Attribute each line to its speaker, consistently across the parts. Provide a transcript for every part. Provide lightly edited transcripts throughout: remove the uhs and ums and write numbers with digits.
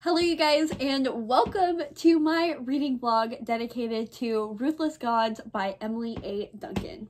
Speaker 1: Hello you guys, and welcome to my reading vlog dedicated to Ruthless Gods by Emily A. Duncan.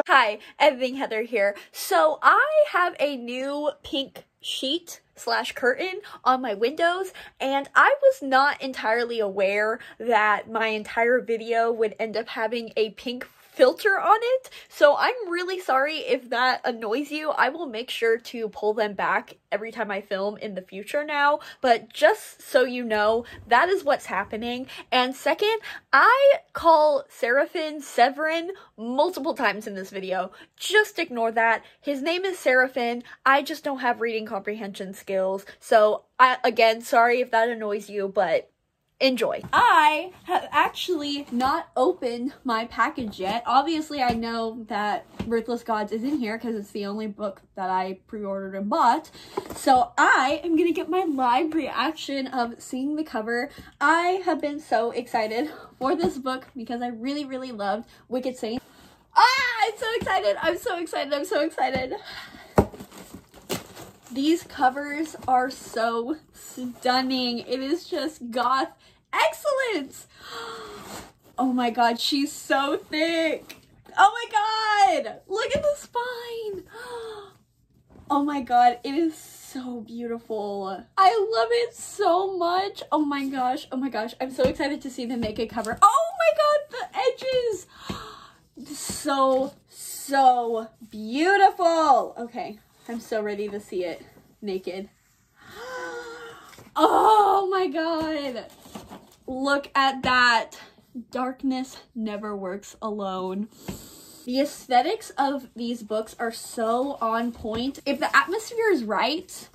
Speaker 1: Hi, Editing Heather here. So I have a new pink sheet / curtain on my windows, and I was not entirely aware that my entire video would end up having a pink filter on it, so I'm really sorry if that annoys you. I will make sure to pull them back every time I film in the future now, but just so you know, that is what's happening. And second, I call Severin multiple times in this video. Just ignore that. His name is Seraphim. I just don't have reading comprehension skills, so again, sorry if that annoys you, but enjoy. I have actually not opened my package yet. Obviously, I know that Ruthless Gods is in here because it's the only book that I pre-ordered and bought. So I am gonna get my live reaction of seeing the cover. I have been so excited for this book because I really loved Wicked Saint. I'm so excited! I'm so excited! I'm so excited! These covers are so stunning. It is just goth excellence. Oh my god, she's so thick. Oh my god, look at the spine. Oh my god, it is so beautiful. I love it so much. Oh my gosh, I'm so excited to see them make a cover. Oh my god, the edges. So beautiful. Okay, I'm so ready to see it naked. Oh my god. Look at that. Darkness never works alone. The aesthetics of these books are so on point. If the atmosphere is right,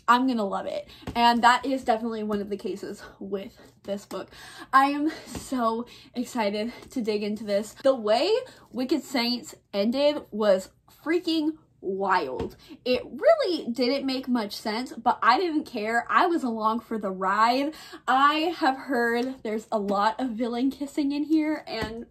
Speaker 1: I'm gonna love it. And that is definitely one of the cases with this book. I am so excited to dig into this. The way Wicked Saints ended was freaking wild. It really didn't make much sense, but I didn't care. I was along for the ride. I have heard there's a lot of villain kissing in here, and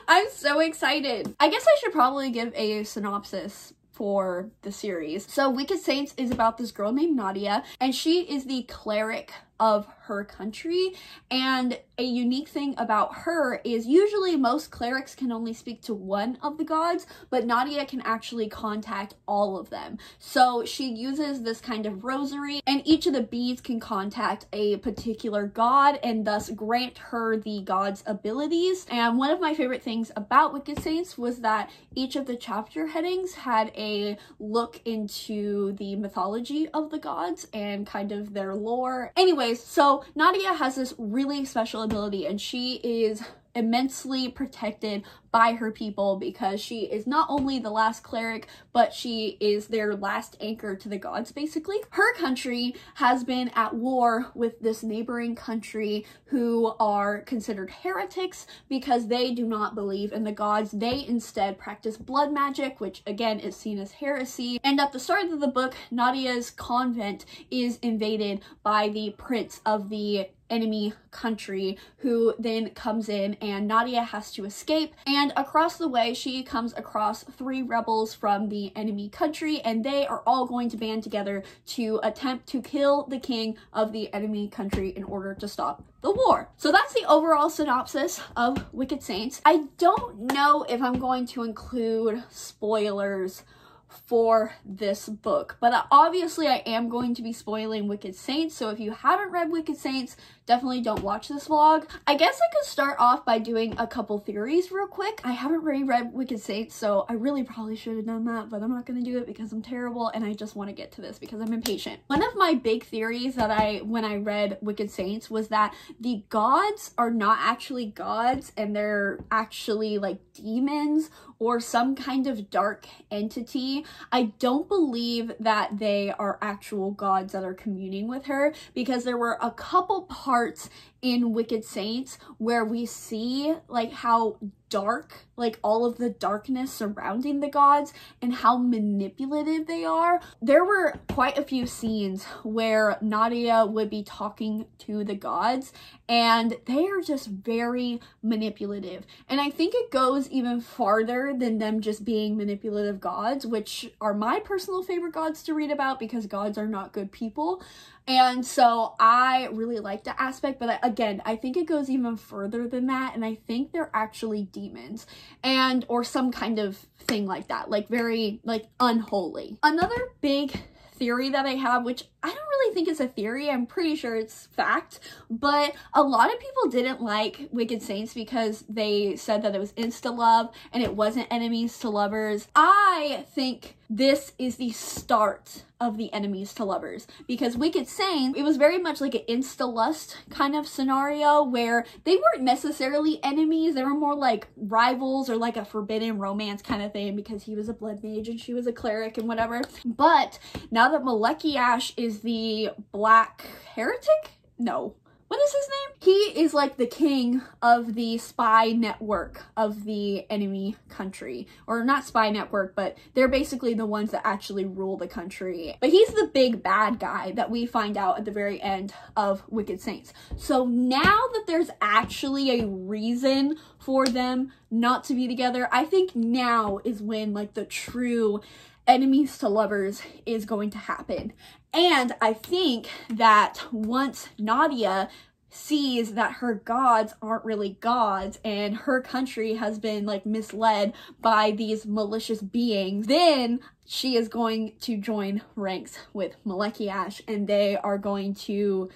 Speaker 1: I'm so excited. I guess I should probably give a synopsis for the series. So Wicked Saints is about this girl named Nadia, and she is the cleric of her country. And a unique thing about her is usually most clerics can only speak to one of the gods, but Nadia can actually contact all of them. So she uses this kind of rosary, and each of the beads can contact a particular god and thus grant her the god's abilities. And one of my favorite things about Wicked Saints was that each of the chapter headings had a look into the mythology of the gods and kind of their lore. Anyways, so Nadia has this really special ability, and she is immensely protected by her people because she is not only the last cleric, but she is their last anchor to the gods, basically. Her country has been at war with this neighboring country who are considered heretics because they do not believe in the gods. They instead practice blood magic, which again is seen as heresy. And at the start of the book, Nadia's convent is invaded by the prince of the enemy country, who then comes in, and Nadia has to escape. And across the way, she comes across 3 rebels from the enemy country, and they are all going to band together to attempt to kill the king of the enemy country in order to stop the war. So that's the overall synopsis of Wicked Saints. I don't know if I'm going to include spoilers for this book, but obviously I am going to be spoiling Wicked Saints, so if you haven't read Wicked Saints, definitely don't watch this vlog. I guess I could start off by doing a couple theories real quick. I haven't really read Wicked Saints, so I really probably should have done that, but I'm not going to do it because I'm terrible and I just want to get to this because I'm impatient. One of my big theories that when I read Wicked Saints was that the gods are not actually gods, and they're actually like demons or some kind of dark entity. I don't believe that they are actual gods that are communing with her, because there were a couple parts in Wicked Saints where we see like how dark, like all of the darkness surrounding the gods and how manipulative they are. There were quite a few scenes where Nadia would be talking to the gods and they are just very manipulative. And I think it goes even farther than them just being manipulative gods, which are my personal favorite gods to read about because gods are not good people. And so I really like that aspect, but again, I think it goes even further than that, and I think they're actually demons and or some kind of thing like that, like very like unholy. Another big theory that I have, which I don't really think is a theory, I'm pretty sure it's fact, but a lot of people didn't like Wicked Saints because they said that it was insta-love and it wasn't enemies to lovers. I think this is the start of the enemies to lovers, because Wicked Saints, it was very much like an insta-lust kind of scenario where they weren't necessarily enemies, they were more like rivals or like a forbidden romance kind of thing because he was a blood mage and she was a cleric and whatever. But now that Malekiash is the black heretic? No. What is his name? He is like the king of the spy network of the enemy country. Or not spy network, but they're basically the ones that actually rule the country. But he's the big bad guy that we find out at the very end of Wicked Saints. So now that there's actually a reason for them not to be together, I think now is when like the true enemies to lovers is going to happen. And I think that once Nadia sees that her gods aren't really gods and her country has been like misled by these malicious beings, then she is going to join ranks with Malekiash and they are going to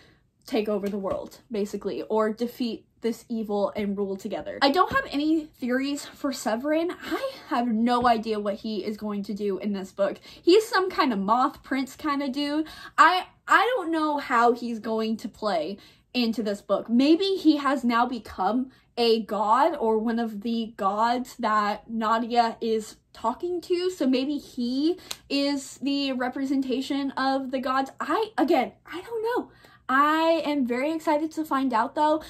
Speaker 1: take over the world, basically, or defeat this evil and rule together. I don't have any theories for Severin. I have no idea what he is going to do in this book. He's some kind of moth prince kind of dude. I don't know how he's going to play into this book. Maybe he has now become a god or one of the gods that Nadia is talking to, so maybe he is the representation of the gods. I don't know. I am very excited to find out though.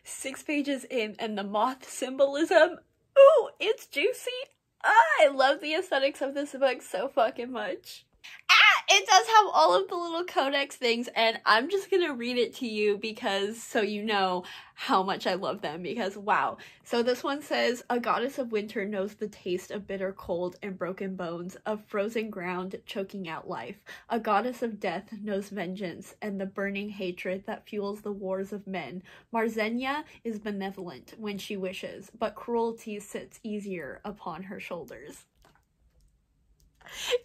Speaker 1: 6 pages in and the moth symbolism, ooh, it's juicy. I love the aesthetics of this book so fucking much. It does have all of the little codex things, and I'm just gonna read it to you because so you know how much I love them, because wow. So this one says, a goddess of winter knows the taste of bitter cold and broken bones, of frozen ground choking out life. A goddess of death knows vengeance and the burning hatred that fuels the wars of men. Marzenia is benevolent when she wishes, but cruelty sits easier upon her shoulders.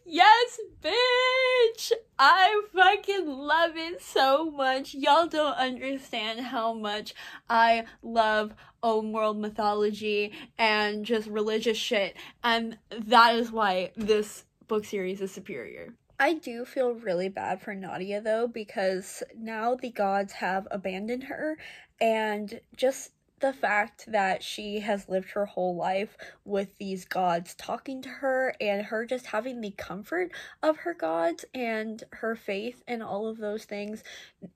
Speaker 1: Yes, bitch! I fucking love it so much. Y'all don't understand how much I love old world mythology and just religious shit, and that is why this book series is superior. I do feel really bad for Nadia though, because now the gods have abandoned her, and just the fact that she has lived her whole life with these gods talking to her and her just having the comfort of her gods and her faith and all of those things,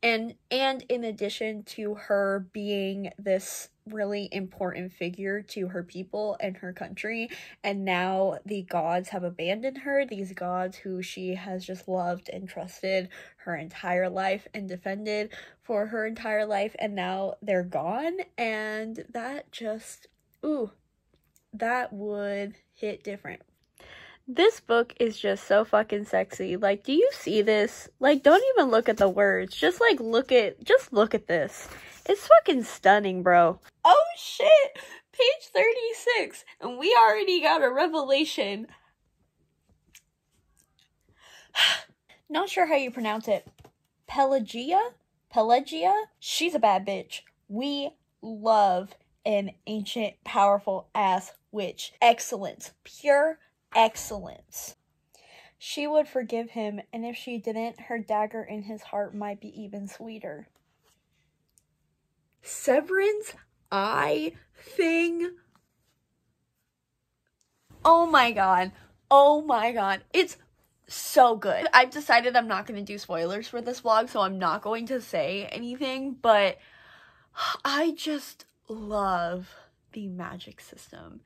Speaker 1: and in addition to her being this really important figure to her people and her country, and now the gods have abandoned her, these gods who she has just loved and trusted her entire life and defended for her entire life, and now they're gone, and that just, ooh, that would hit different. This book is just so fucking sexy. Like, do you see this? Like, don't even look at the words. Just like look at this. It's fucking stunning, bro. Oh shit! Page 36, and we already got a revelation. Not sure how you pronounce it. Pelagia? She's a bad bitch. We love an ancient, powerful ass witch. Excellence. Pure excellence. She would forgive him, and if she didn't, her dagger in his heart might be even sweeter. Severin's eye thing. Oh my god. It's so good. I've decided I'm not going to do spoilers for this vlog, so I'm not going to say anything, but I just love the magic system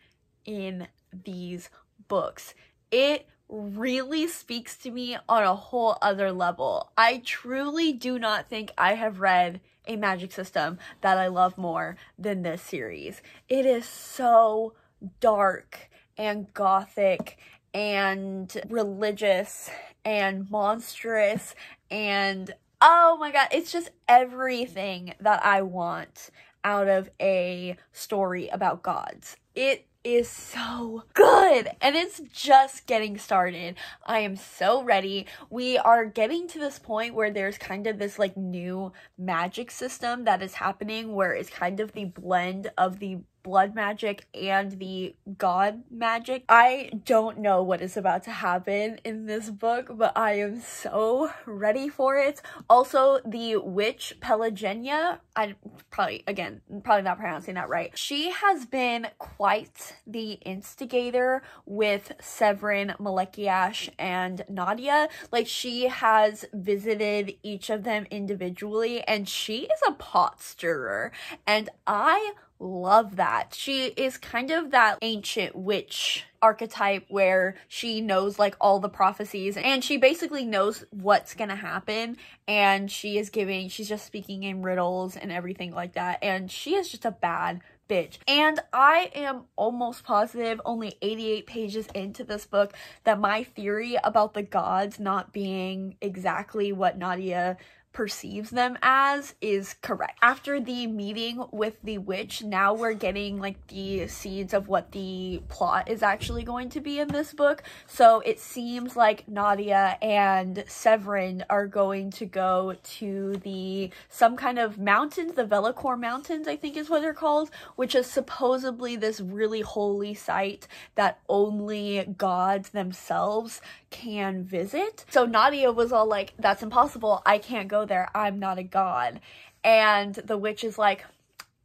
Speaker 1: in these books. It really speaks to me on a whole other level. I truly do not think I have read a magic system that I love more than this series. It is so dark and gothic and religious and monstrous and oh my god, it's just everything that I want out of a story about gods. It is so good and it's just getting started. I am so ready. We are getting to this point where there's kind of this like new magic system that is happening where it's kind of the blend of the blood magic and the god magic. I don't know what is about to happen in this book, but I am so ready for it. Also, the witch Pelagenia, I'm probably not pronouncing that right. She has been quite the instigator with Severin, Malekiash, and Nadia. Like, she has visited each of them individually, and she is a pot stirrer, and I love that. She is kind of that ancient witch archetype where she knows like all the prophecies and she basically knows what's gonna happen, and she's just speaking in riddles and everything like that, and she is just a bad bitch. And I am almost positive, only 88 pages into this book, that my theory about the gods not being exactly what Nadia perceives them as is correct. After the meeting with the witch, now we're getting like the seeds of what the plot is actually going to be in this book. So it seems like Nadia and Severin are going to go to some kind of mountains, the Velicor Mountains, I think is what they're called, which is supposedly this really holy site that only gods themselves can visit. So Nadia was all like, that's impossible, I can't go there, I'm not a god. And the witch is like,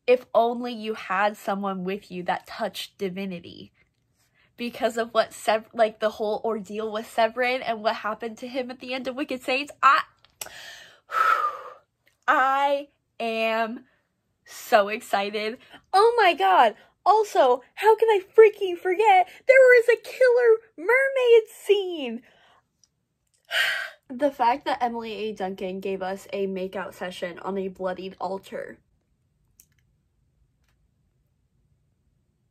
Speaker 1: if only you had someone with you that touched divinity. Because of what the whole ordeal with Severin and what happened to him at the end of Wicked Saints, I am so excited. Oh my god. Also, how can I freaking forget? There was a killer mermaid scene! The fact that Emily A. Duncan gave us a makeout session on a bloodied altar.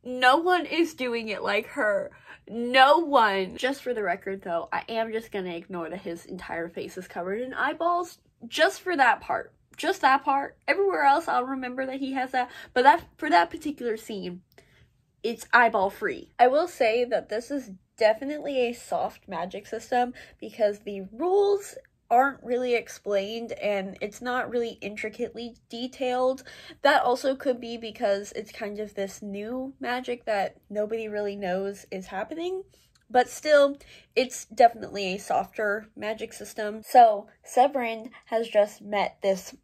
Speaker 1: No one is doing it like her. No one. Just for the record though, I am just gonna ignore that his entire face is covered in eyeballs. Just for that part. Just that part. Everywhere else I'll remember that he has that, but for that particular scene, it's eyeball free. I will say that this is definitely a soft magic system because the rules aren't really explained and it's not really intricately detailed. That also could be because it's kind of this new magic that nobody really knows is happening. But still, it's definitely a softer magic system. So, Severin has just met this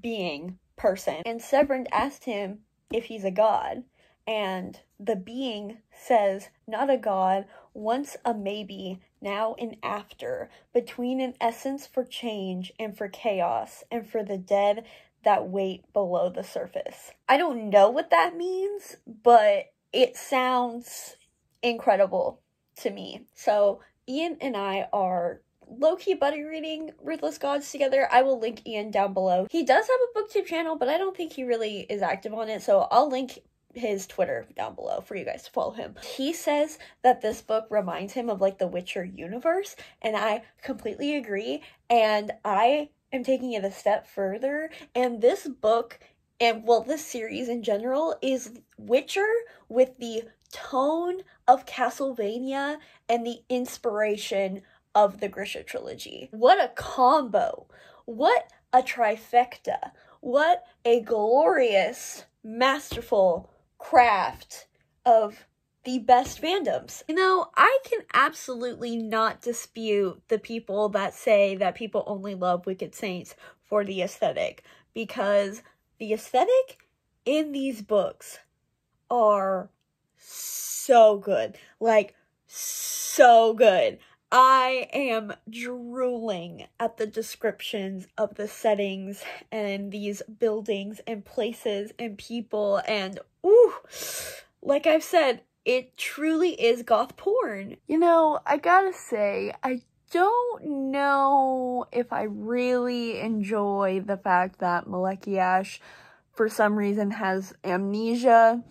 Speaker 1: being person, and Severin asked him if he's a god, and the being says, not a god, once a maybe, now and after, between an essence for change and for chaos, and for the dead that wait below the surface. I don't know what that means, but it sounds incredible to me. So Ian and I are low-key buddy reading Ruthless Gods together. I will link Ian down below. He does have a booktube channel, but I don't think he really is active on it, so I'll link his Twitter down below for you guys to follow him. He says that this book reminds him of like the Witcher universe, and I completely agree, and I am taking it a step further, and this book, and well, this series in general, is Witcher with the tone of Castlevania and the inspiration of the Grisha trilogy. What a combo! What a trifecta! What a glorious, masterful craft of the best fandoms. You know, I can absolutely not dispute the people that say that people only love Wicked Saints for the aesthetic, because the aesthetic in these books are so good. Like, so good. I am drooling at the descriptions of the settings and these buildings and places and people, and ooh, like I've said, it truly is goth porn. You know, I gotta say, I don't know if I really enjoy the fact that Malekiash, for some reason, has amnesia,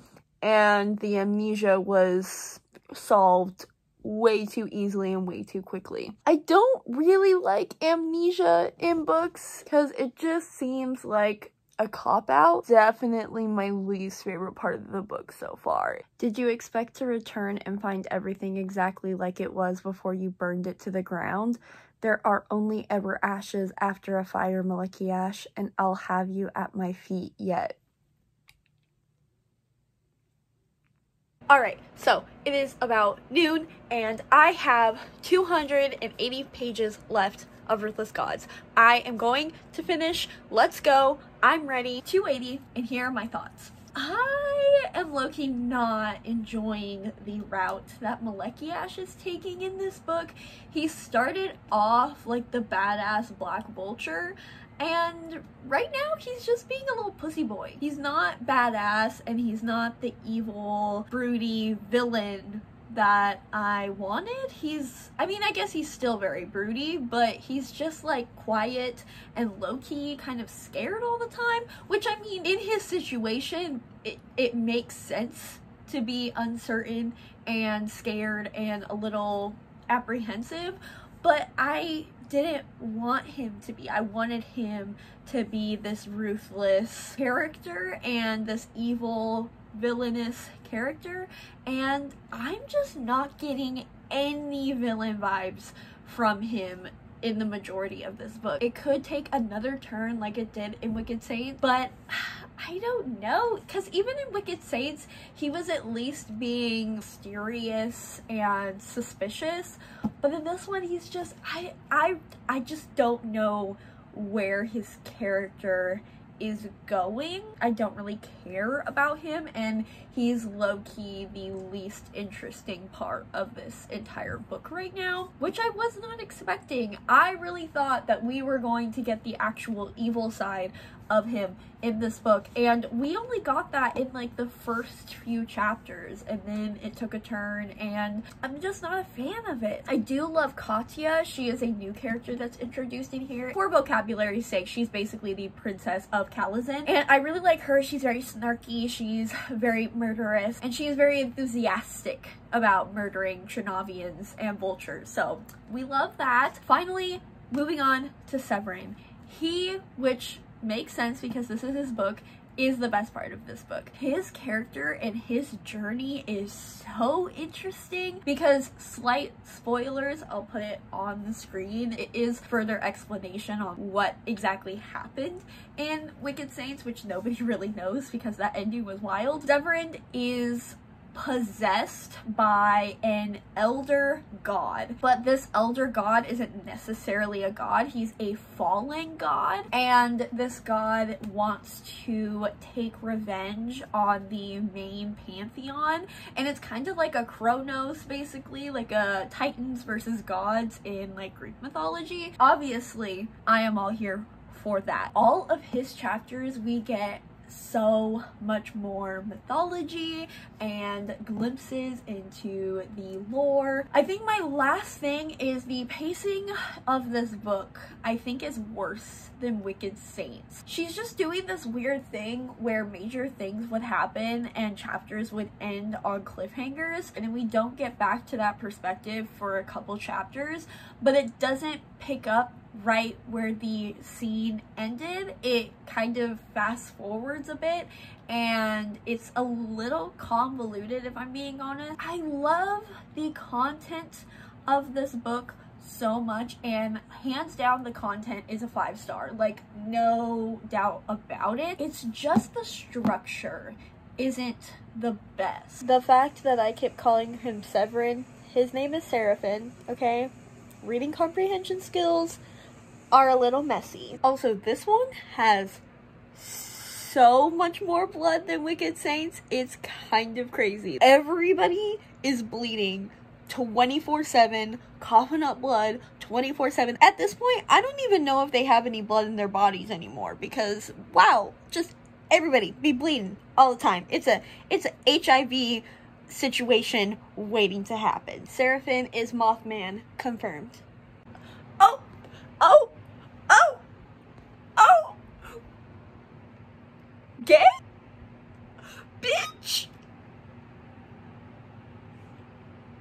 Speaker 1: and the amnesia was solved way too easily and way too quickly. I don't really like amnesia in books because it just seems like a cop-out. Definitely my least favorite part of the book so far. Did you expect to return and find everything exactly like it was before you burned it to the ground? There are only ever ashes after a fire, Malekiash, and I'll have you at my feet yet. Alright, so it is about noon, and I have 280 pages left of Ruthless Gods. I am going to finish. Let's go. I'm ready. 280, and here are my thoughts. I am low-key not enjoying the route that Malekiash is taking in this book. He started off like the badass Black Vulture, and right now he's just being a little pussy boy. He's not badass, and he's not the evil, broody villain that I wanted. I mean, I guess he's still very broody, but he's just like quiet and low-key, kind of scared all the time, which, I mean, in his situation, it makes sense to be uncertain and scared and a little apprehensive, but I didn't want him to be. I wanted him to be this ruthless character and this evil, villainous character, and I'm just not getting any villain vibes from him in the majority of this book. It could take another turn like it did in Wicked Saints, but I don't know, because even in Wicked Saints, he was at least being mysterious and suspicious, but in this one, he's just, I just don't know where his character is going. I don't really care about him, and he's low-key the least interesting part of this entire book right now, which I was not expecting. I really thought that we were going to get the actual evil side of him in this book, and we only got that in like the first few chapters, and then it took a turn, and I'm just not a fan of it. I do love Katya. She is a new character that's introduced in here. For vocabulary's sake, she's basically the princess of Kalazin, and I really like her. She's very snarky, she's very murderous, and she is very enthusiastic about murdering Trinavians and vultures, so we love that. Finally, moving on to Severin. Which makes sense because this is his book, is the best part of this book. His character and his journey is so interesting because, slight spoilers, I'll put it on the screen, it is further explanation on what exactly happened in Wicked Saints, which nobody really knows because that ending was wild. Severin is possessed by an elder god, but this elder god isn't necessarily a god. He's a fallen god, and this god wants to take revenge on the main pantheon, and it's kind of like a Kronos, basically, like a Titans versus gods in like Greek mythology. Obviously, I am all here for that. All of his chapters, we get so much more mythology and glimpses into the lore. I think my last thing is the pacing of this book, I think, is worse than Wicked Saints. She's just doing this weird thing where major things would happen and chapters would end on cliffhangers, and then we don't get back to that perspective for a couple chapters, but it doesn't pick up right where the scene ended. It kind of fast forwards a bit, and it's a little convoluted, if I'm being honest. I love the content of this book so much, and hands down the content is a 5-star, like no doubt about it. It's just the structure isn't the best. The fact that I kept calling him Severin, his name is Seraphin, okay? Reading comprehension skills are a little messy. Also, this one has so much more blood than Wicked Saints. It's kind of crazy. Everybody is bleeding 24/7, coughing up blood 24/7. At this point, I don't even know if they have any blood in their bodies anymore because, wow, just everybody be bleeding all the time. It's a HIV situation waiting to happen. Seraphim is Mothman, confirmed. Oh! Oh! Oh! Oh! Gay? Bitch!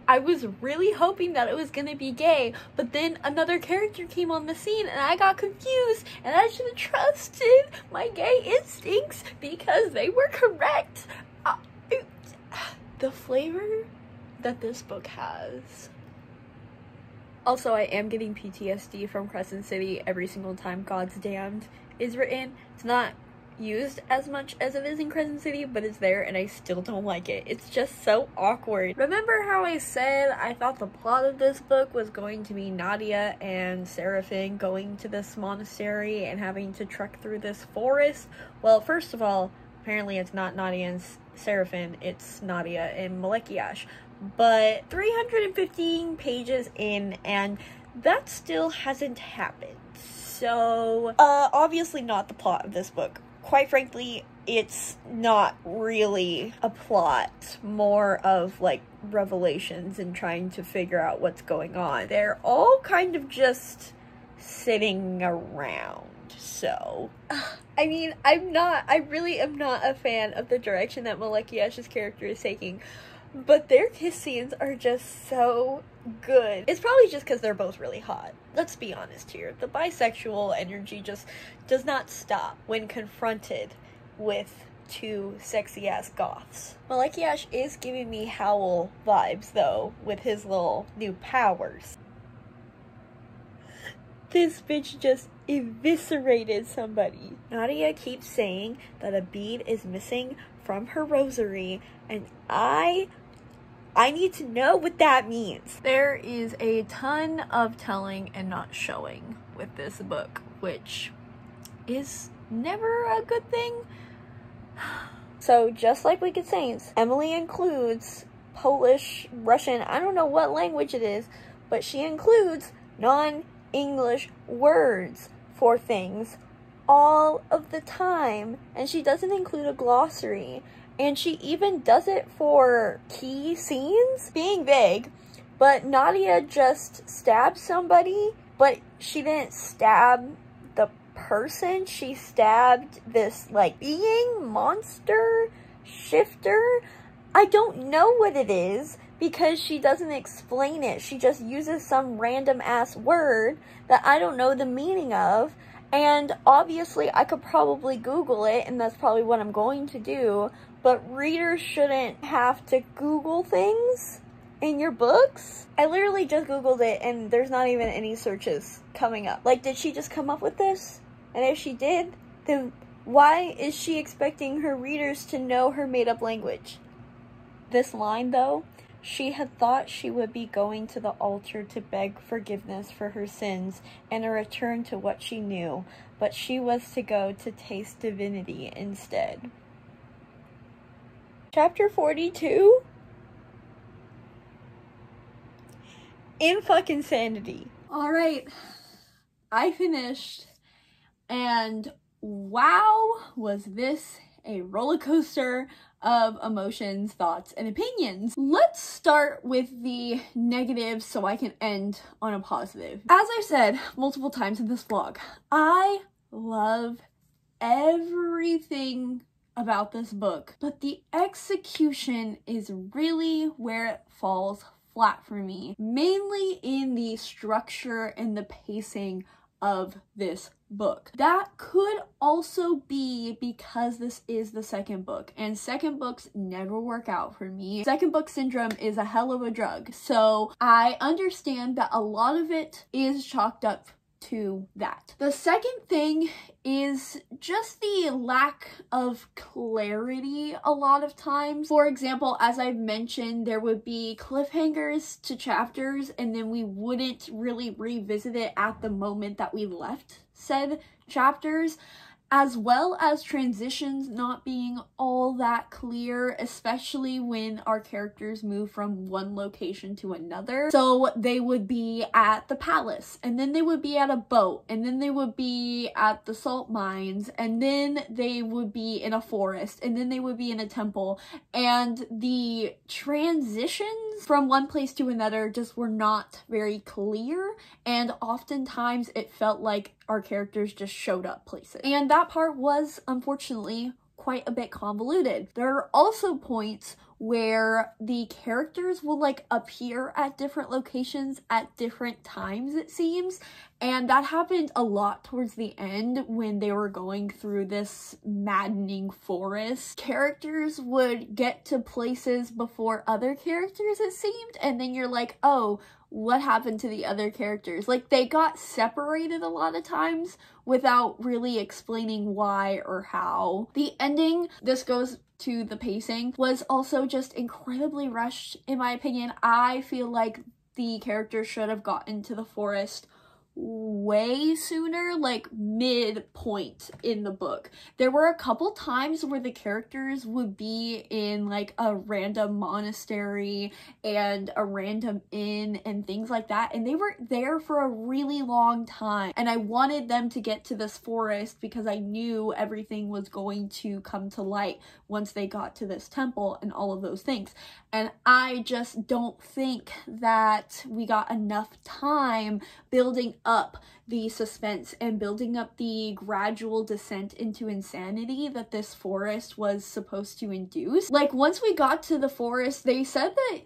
Speaker 1: I was really hoping that it was gonna be gay, but then another character came on the scene and I got confused, and I should have trusted my gay instincts because they were correct. The flavor that this book has. Also, I am getting PTSD from Crescent City every single time God's Damned is written. It's not used as much as it is in Crescent City, but it's there and I still don't like it. It's just so awkward. Remember how I said I thought the plot of this book was going to be Nadia and Seraphim going to this monastery and having to trek through this forest? Well, first of all, apparently it's not Nadia and Seraphim, it's Nadia and Malekiash. But 315 pages in and that still hasn't happened. So, obviously not the plot of this book. Quite frankly, it's not really a plot, more of like revelations and trying to figure out what's going on. They're all kind of just sitting around. So, I mean, I really am not a fan of the direction that Malekiash's character is taking, but their kiss scenes are just so good. It's probably just because they're both really hot. Let's be honest here. The bisexual energy just does not stop when confronted with two sexy-ass goths. Malekiash is giving me Howl vibes, though, with his little new powers. This bitch just eviscerated somebody. Nadia keeps saying that a bead is missing from her rosary, and I need to know what that means. There is a ton of telling and not showing with this book, which is never a good thing. So just like Wicked Saints, Emily includes Polish, Russian, I don't know what language it is, but she includes non-English words for things all of the time, and she doesn't include a glossary. And she even does it for key scenes. Being vague, but Nadia just stabbed somebody, but she didn't stab the person. She stabbed this, like, being, monster, shifter. I don't know what it is because she doesn't explain it. She just uses some random ass word that I don't know the meaning of. And obviously I could probably Google it, and that's probably what I'm going to do. But readers shouldn't have to Google things in your books. I literally just Googled it and there's not even any searches coming up. Like, did she just come up with this? And if she did, then why is she expecting her readers to know her made-up language? This line, though, she had thought she would be going to the altar to beg forgiveness for her sins and a return to what she knew, but she was to go to taste divinity instead. Chapter 42? In fucking sanity. Alright, I finished, and wow, was this a roller coaster of emotions, thoughts, and opinions. Let's start with the negatives so I can end on a positive. As I've said multiple times in this vlog, I love everything about this book, but the execution is really where it falls flat for me, mainly in the structure and the pacing of this book. That could also be because this is the second book, and second books never work out for me. Second book syndrome is a hell of a drug, so I understand that a lot of it is chalked up to that. The second thing is just the lack of clarity a lot of times. For example, as I've mentioned, there would be cliffhangers to chapters and then we wouldn't really revisit it at the moment that we left said chapters. as well as transitions not being all that clear, especially when our characters move from one location to another. So they would be at the palace, and then they would be at a boat, and then they would be at the salt mines, and then they would be in a forest, and then they would be in a temple, and the transitions from one place to another just were not very clear, and oftentimes it felt like our characters just showed up places. And that part was, unfortunately, quite a bit convoluted. There are also points where the characters will like appear at different locations at different times, it seems, and that happened a lot towards the end when they were going through this maddening forest. Characters would get to places before other characters, it seemed, and then you're like, oh, what happened to the other characters? Like, they got separated a lot of times without really explaining why or how. The ending, this goes to the pacing, was also just incredibly rushed, in my opinion. I feel like the characters should have gotten to the forest way sooner, like midpoint in the book. There were a couple times where the characters would be in like a random monastery and a random inn and things like that, and they were there for a really long time, and I wanted them to get to this forest because I knew everything was going to come to light once they got to this temple and all of those things. And I just don't think that we got enough time building up the suspense and building up the gradual descent into insanity that this forest was supposed to induce. Like, once we got to the forest, they said that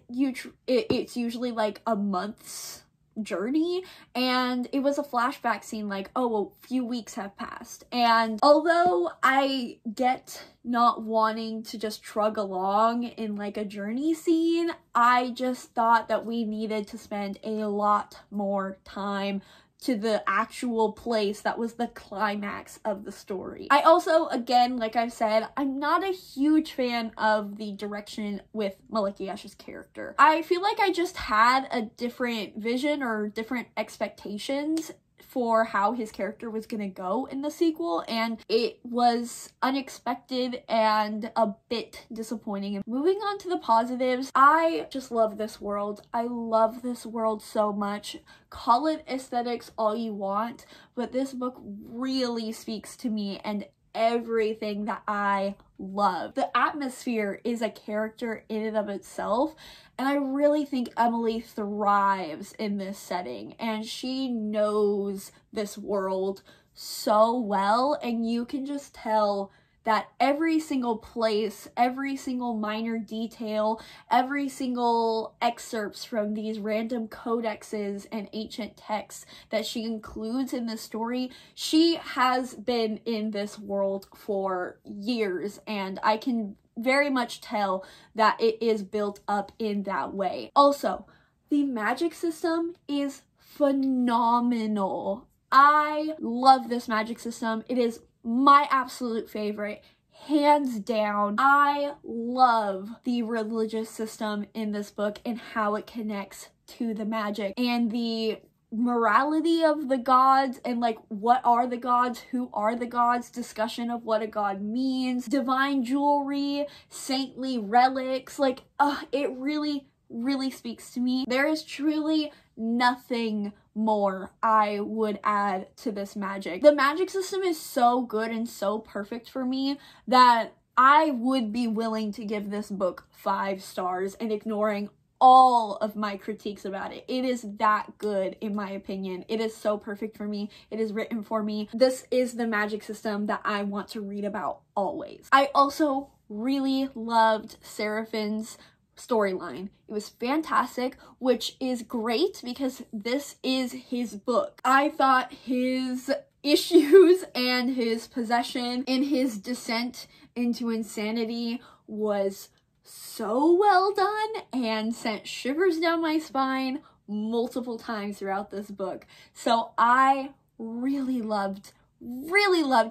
Speaker 1: it's usually like a month's journey, and it was a flashback scene like, oh, a few weeks have passed. And although I get not wanting to just trug along in like a journey scene, I just thought that we needed to spend a lot more time to the actual place that was the climax of the story. I also, again, like I've said, I'm not a huge fan of the direction with Malakiash's character. I feel like I just had a different vision or different expectations for how his character was gonna go in the sequel, and it was unexpected and a bit disappointing. And moving on to the positives, I just love this world. I love this world so much. Call it aesthetics all you want, but this book really speaks to me and everything that I love. The atmosphere is a character in and of itself, and I really think Emily thrives in this setting, and she knows this world so well, and you can just tell that every single place, every single minor detail, every single excerpts from these random codexes and ancient texts that she includes in the story, she has been in this world for years, and I can very much tell that it is built up in that way. Also, the magic system is phenomenal. I love this magic system. It is my absolute favorite, hands down. I love the religious system in this book and how it connects to the magic and the morality of the gods and like what are the gods, who are the gods, discussion of what a god means, divine jewelry, saintly relics. Like, it really speaks to me. There is truly nothing more I would add to this magic. The magic system is so good and so perfect for me that I would be willing to give this book 5 stars and ignoring all of my critiques about it. It is that good, in my opinion. It is so perfect for me. It is written for me. This is the magic system that I want to read about always. I also really loved Seraphin's storyline. It was fantastic, which is great because this is his book. I thought his issues and his possession and his descent into insanity was so well done and sent shivers down my spine multiple times throughout this book. So I really loved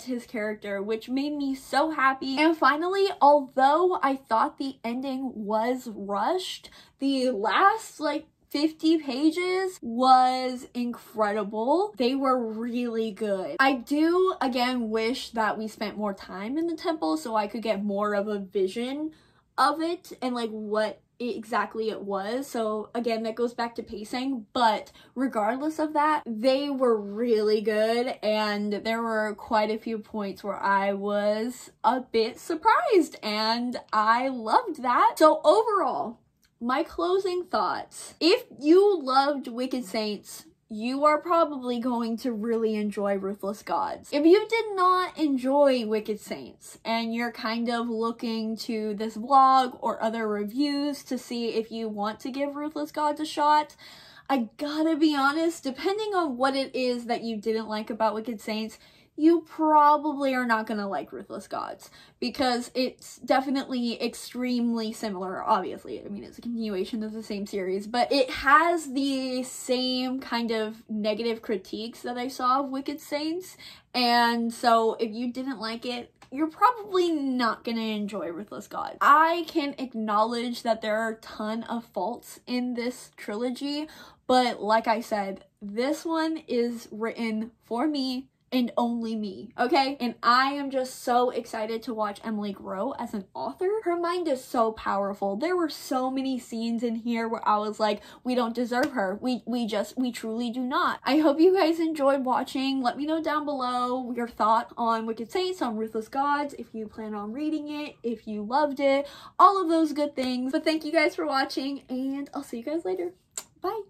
Speaker 1: his character, which made me so happy. And finally, although I thought the ending was rushed, the last like 50 pages was incredible. They were really good. I do, again, wish that we spent more time in the temple so I could get more of a vision of it and like what exactly it was. So again, that goes back to pacing, but regardless of that, they were really good, and there were quite a few points where I was a bit surprised, and I loved that. So overall, my closing thoughts: if you loved Wicked Saints, you are probably going to really enjoy Ruthless Gods. If you did not enjoy Wicked Saints and you're kind of looking to this vlog or other reviews to see if you want to give Ruthless Gods a shot, I gotta be honest, depending on what it is that you didn't like about Wicked Saints, you probably are not gonna like Ruthless Gods, because it's definitely extremely similar. Obviously, I mean, it's a continuation of the same series, but it has the same kind of negative critiques that I saw of Wicked Saints, and so if you didn't like it, you're probably not gonna enjoy Ruthless Gods. I can acknowledge that there are a ton of faults in this trilogy, but like I said, this one is written for me and only me, okay? And I am just so excited to watch Emily grow as an author. Her mind is so powerful. There were so many scenes in here where I was like, we don't deserve her. We truly do not. I hope you guys enjoyed watching. Let me know down below your thought on Wicked Saints, on Ruthless Gods, if you plan on reading it, if you loved it, all of those good things. But thank you guys for watching, and I'll see you guys later. Bye.